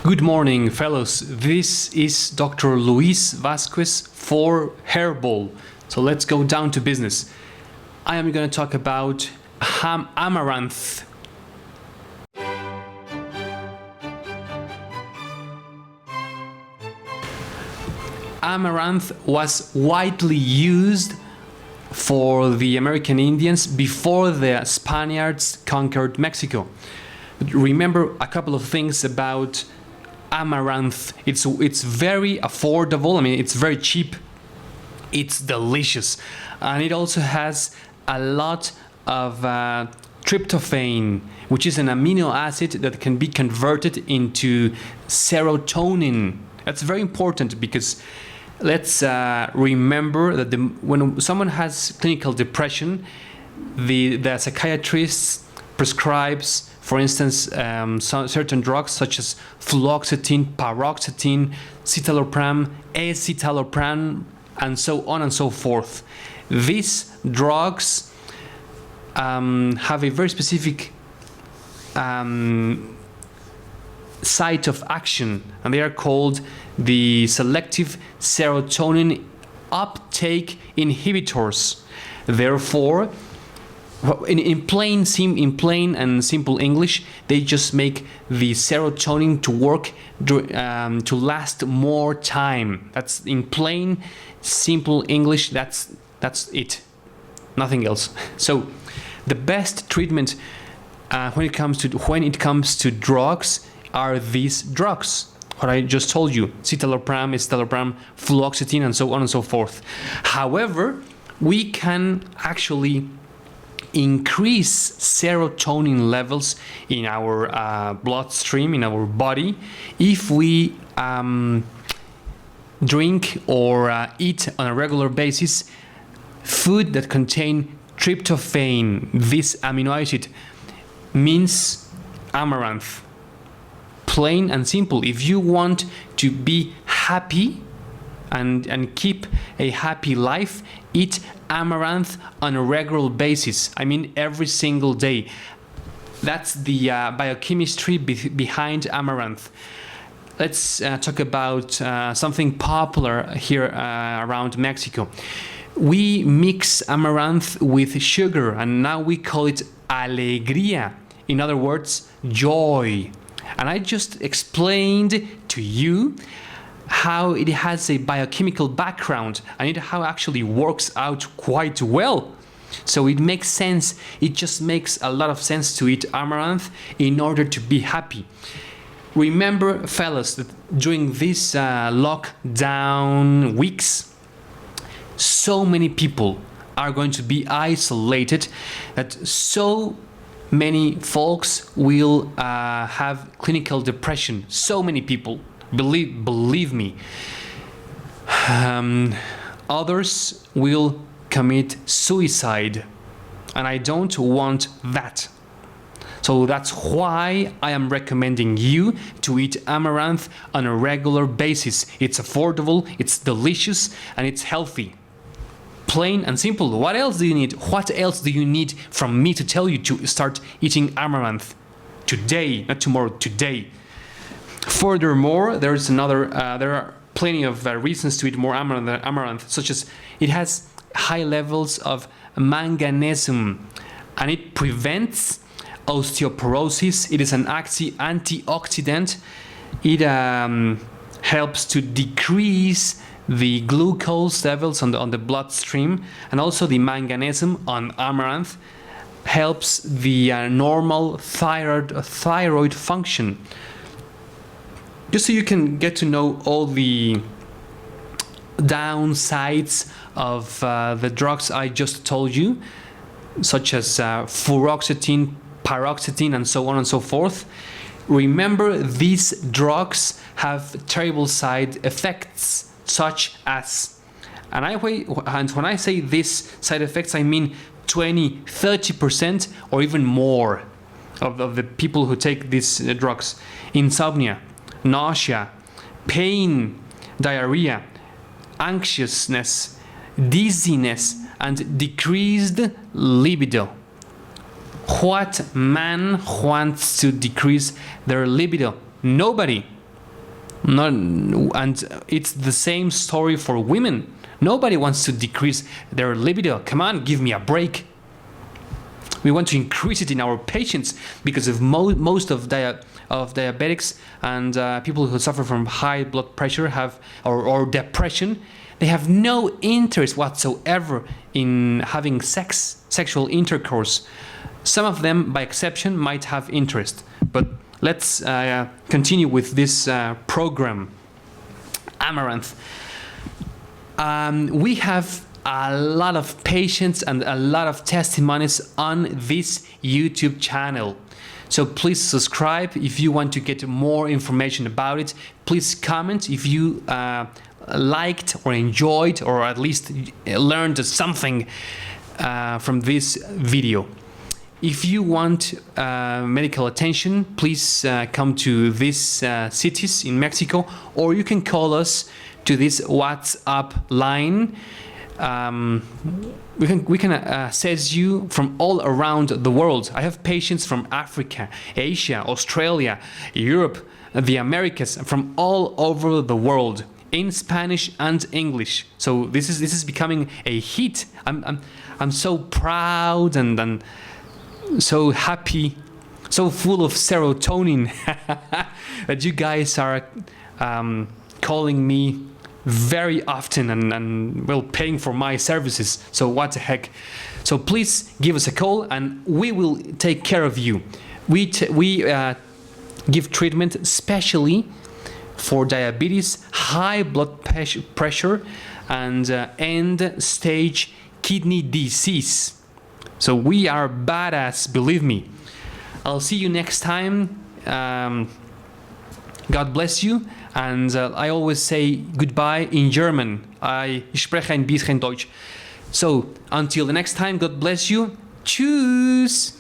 Good morning, fellows. This is Dr. Luis Vasquez for Herbol. So let's go down to business. I am going to talk about amaranth. Amaranth was widely used for the American Indians before the Spaniards conquered Mexico. But remember a couple of things about amaranth. It's very affordable. I mean, it's very cheap. It's delicious, and it also has a lot of tryptophan, which is an amino acid that can be converted into serotonin. That's very important because let's remember that when someone has clinical depression, the psychiatrist prescribes, for instance, certain drugs such as fluoxetine, paroxetine, citalopram, escitalopram, and so on and so forth. These drugs have a very specific site of action, and they are called the selective serotonin uptake inhibitors. Therefore, in plain and simple English, they just make the serotonin to work to last more time. That's in plain, simple English. That's it. Nothing else. So, the best treatment when it comes to drugs are these drugs. What I just told you: citalopram, escitalopram, fluoxetine, and so on and so forth. However, we can actually increase serotonin levels in our bloodstream, in our body, if we drink or eat on a regular basis food that contain tryptophan. This amino acid means amaranth. Plain and simple. If you want to be happy and keep a happy life, eat amaranth on a regular basis. I mean, every single day. That's the biochemistry behind amaranth. Let's talk about something popular here around Mexico. We mix amaranth with sugar, and now we call it Alegria. In other words, joy. And I just explained to you how it has a biochemical background and how it actually works out quite well. So it makes sense. It just makes a lot of sense to eat amaranth in order to be happy. Remember, fellas, that during these lockdown weeks, so many people are going to be isolated, that so many folks will have clinical depression. So many people. Believe me. Others will commit suicide, and I don't want that. So that's why I am recommending you to eat amaranth on a regular basis. It's affordable, it's delicious, and it's healthy. Plain and simple. What else do you need? What else do you need from me to tell you to start eating amaranth today, not tomorrow, today? Furthermore, there are plenty of reasons to eat more amaranth, such as it has high levels of manganesium, and it prevents osteoporosis. It is an antioxidant. It helps to decrease the glucose levels on the bloodstream, and also the manganesium on amaranth helps the normal thyroid function. Just so you can get to know all the downsides of the drugs I just told you, such as fluoxetine, paroxetine, and so on and so forth. Remember, these drugs have terrible side effects, such as, and when I say these side effects, I mean 20-30% or even more of the people who take these drugs: insomnia, nausea, pain, diarrhea, anxiousness, dizziness, and decreased libido. What man wants to decrease their libido? Nobody. Not, and it's the same story for women. Nobody wants to decrease their libido. Come on, give me a break. We want to increase it in our patients because of most of diabetics and people who suffer from high blood pressure have or depression. They have no interest whatsoever in having sexual intercourse. Some of them, by exception, might have interest. But let's continue with this program, Amaranth. We have a lot of patients and a lot of testimonies on this YouTube channel. So please subscribe if you want to get more information about it. Please comment if you liked or enjoyed or at least learned something from this video. If you want medical attention, please come to these cities in Mexico, or you can call us to this WhatsApp line. We can assess you from all around the world. I have patients from Africa, Asia, Australia, Europe, the Americas, from all over the world, in Spanish and English. So this is becoming a hit. I'm so proud and so happy, so full of serotonin that you guys are calling me very often and well, paying for my services. So what the heck. So please give us a call and we will take care of you. We give treatment especially for diabetes, high blood pressure, and end-stage kidney disease. So we are badass, believe me. I'll see you next time. God bless you. And I always say goodbye in German. Ich spreche ein bisschen Deutsch. So until the next time, God bless you. Tschüss.